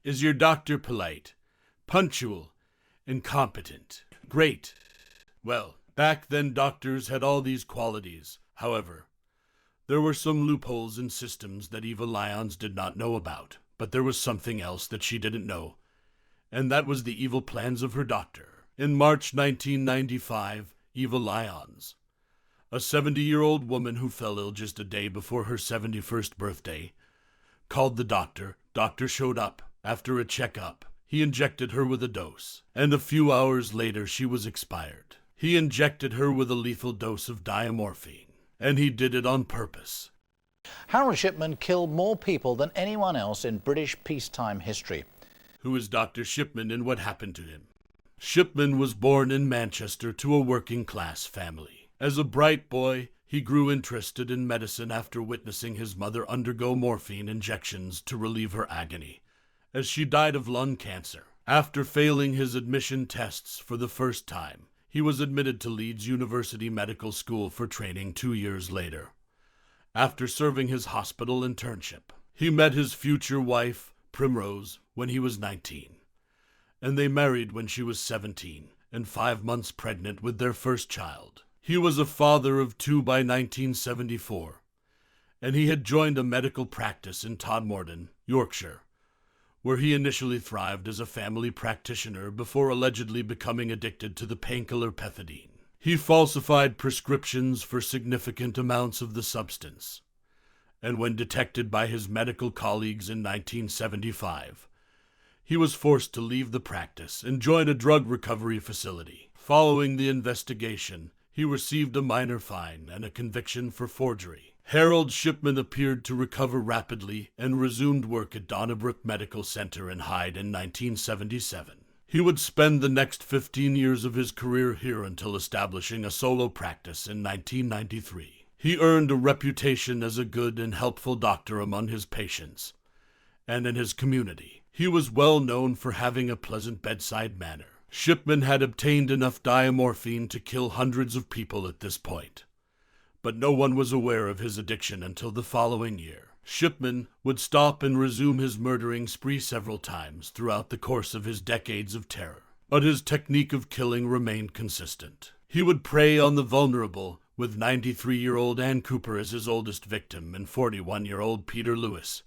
Is your doctor polite, punctual, and competent? Great. Well, back then doctors had all these qualities. However, there were some loopholes in systems that Eva Lyons did not know about. But there was something else that she didn't know, and that was the evil plans of her doctor. In March 1995, Eva Lyons, a 70-year-old woman who fell ill just a day before her 71st birthday, called the doctor. Doctor showed up. After a checkup, he injected her with a dose, and a few hours later she was expired. He injected her with a lethal dose of diamorphine, and he did it on purpose. Harold Shipman killed more people than anyone else in British peacetime history. Who is Dr. Shipman and what happened to him? Shipman was born in Manchester to a working-class family. As a bright boy, he grew interested in medicine after witnessing his mother undergo morphine injections to relieve her agony, as she died of lung cancer. After failing his admission tests for the first time, he was admitted to Leeds University Medical School for training 2 years later. After serving his hospital internship, he met his future wife, Primrose, when he was 19, and they married when she was 17 and 5 months pregnant with their first child. He was a father of 2 by 1974, and he had joined a medical practice in Todmorden, Yorkshire, where he initially thrived as a family practitioner before allegedly becoming addicted to the painkiller pethidine. He falsified prescriptions for significant amounts of the substance, and when detected by his medical colleagues in 1975, he was forced to leave the practice and join a drug recovery facility. Following the investigation, he received a minor fine and a conviction for forgery. Harold Shipman appeared to recover rapidly and resumed work at Donnybrook Medical Center in Hyde in 1977. He would spend the next 15 years of his career here until establishing a solo practice in 1993. He earned a reputation as a good and helpful doctor among his patients and in his community. He was well known for having a pleasant bedside manner. Shipman had obtained enough diamorphine to kill hundreds of people at this point, but no one was aware of his addiction until the following year. Shipman would stop and resume his murdering spree several times throughout the course of his decades of terror, but his technique of killing remained consistent. He would prey on the vulnerable, with 93-year-old Ann Cooper as his oldest victim and 41-year-old Peter Lewis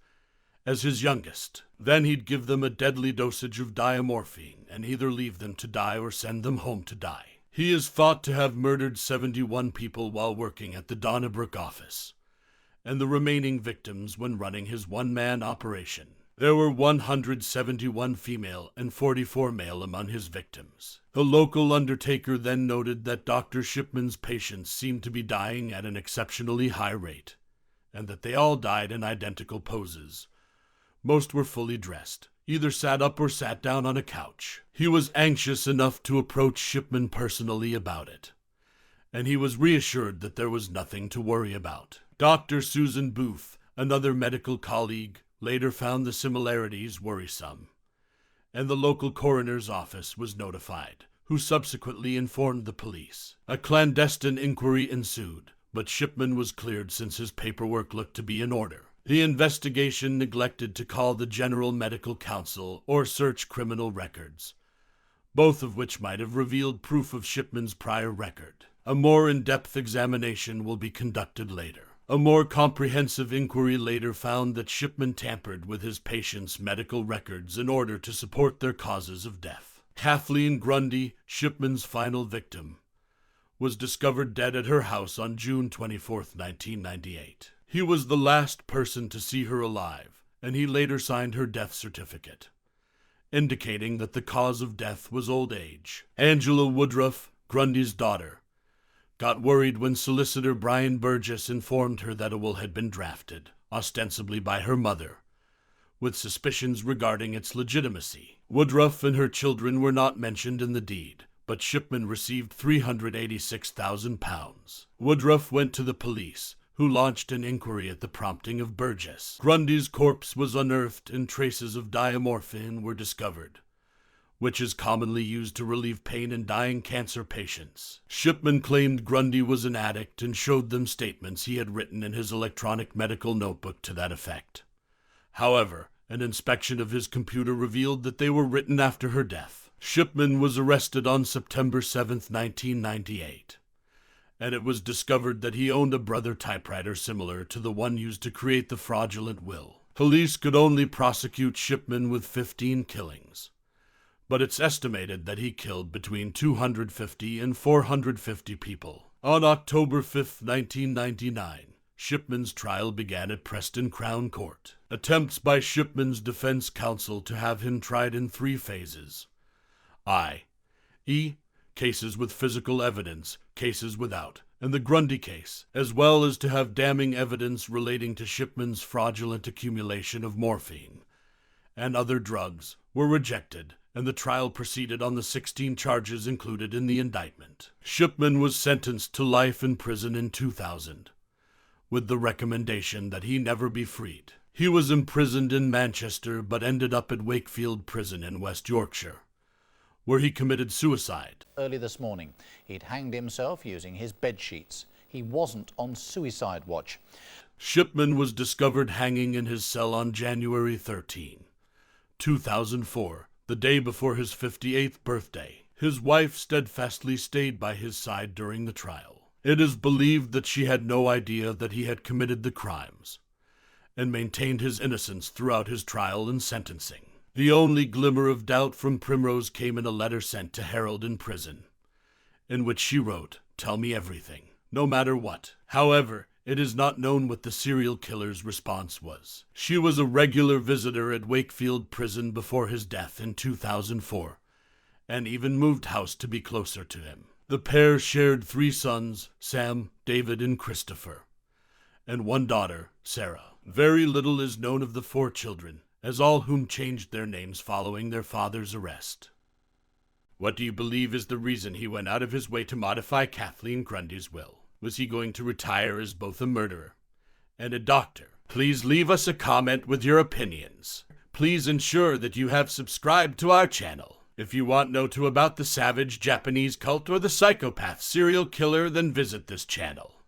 as his youngest. Then he'd give them a deadly dosage of diamorphine and either leave them to die or send them home to die. He is thought to have murdered 71 people while working at the Donnybrook office, and the remaining victims when running his one-man operation. There were 171 female and 44 male among his victims. The local undertaker then noted that Dr. Shipman's patients seemed to be dying at an exceptionally high rate, and that they all died in identical poses. Most were fully dressed, either sat up or sat down on a couch. He was anxious enough to approach Shipman personally about it, and he was reassured that there was nothing to worry about. Dr. Susan Booth, another medical colleague, later found the similarities worrisome, and the local coroner's office was notified, who subsequently informed the police. A clandestine inquiry ensued, but Shipman was cleared since his paperwork looked to be in order. The investigation neglected to call the General Medical Council or search criminal records, both of which might have revealed proof of Shipman's prior record. A more in-depth examination will be conducted later. A more comprehensive inquiry later found that Shipman tampered with his patients' medical records in order to support their causes of death. Kathleen Grundy, Shipman's final victim, was discovered dead at her house on June 24, 1998. He was the last person to see her alive, and he later signed her death certificate, indicating that the cause of death was old age. Angela Woodruff, Grundy's daughter, got worried when solicitor Brian Burgess informed her that a will had been drafted, ostensibly by her mother, with suspicions regarding its legitimacy. Woodruff and her children were not mentioned in the deed, but Shipman received £386,000. Woodruff went to the police, who launched an inquiry at the prompting of Burgess. Grundy's corpse was unearthed and traces of diamorphine were discovered, which is commonly used to relieve pain in dying cancer patients. Shipman claimed Grundy was an addict and showed them statements he had written in his electronic medical notebook to that effect. However, An inspection of his computer revealed that they were written after her death. Shipman was arrested on September 7, 1998, and it was discovered that he owned a Brother typewriter similar to the one used to create the fraudulent will. Police could only prosecute Shipman with 15 killings, but it's estimated that he killed between 250 and 450 people. On October 5, 1999, Shipman's trial began at Preston Crown Court. Attempts by Shipman's defense counsel to have him tried in 3 phases. i.e., cases with physical evidence, cases without, and the Grundy case, as well as to have damning evidence relating to Shipman's fraudulent accumulation of morphine and other drugs, were rejected, and the trial proceeded on the 16 charges included in the indictment. Shipman was sentenced to life in prison in 2000, with the recommendation that he never be freed. He was imprisoned in Manchester but ended up at Wakefield Prison in West Yorkshire, where he committed suicide. Early this morning, he'd hanged himself using his bed sheets. He wasn't on suicide watch. Shipman was discovered hanging in his cell on January 13, 2004, the day before his 58th birthday. His wife steadfastly stayed by his side during the trial. It is believed that she had no idea that he had committed the crimes, and maintained his innocence throughout his trial and sentencing. The only glimmer of doubt from Primrose came in a letter sent to Harold in prison, in which she wrote, "Tell me everything, no matter what." However, it is not known what the serial killer's response was. She was a regular visitor at Wakefield Prison before his death in 2004, and even moved house to be closer to him. The pair shared 3 sons, Sam, David, and Christopher, and 1 daughter, Sarah. Very little is known of the 4 children, as all whom changed their names following their father's arrest. What do you believe is the reason he went out of his way to modify Kathleen Grundy's will? Was he going to retire as both a murderer and a doctor? Please leave us a comment with your opinions. Please ensure that you have subscribed to our channel. If you want to know about the savage Japanese cult or the psychopath serial killer, then visit this channel.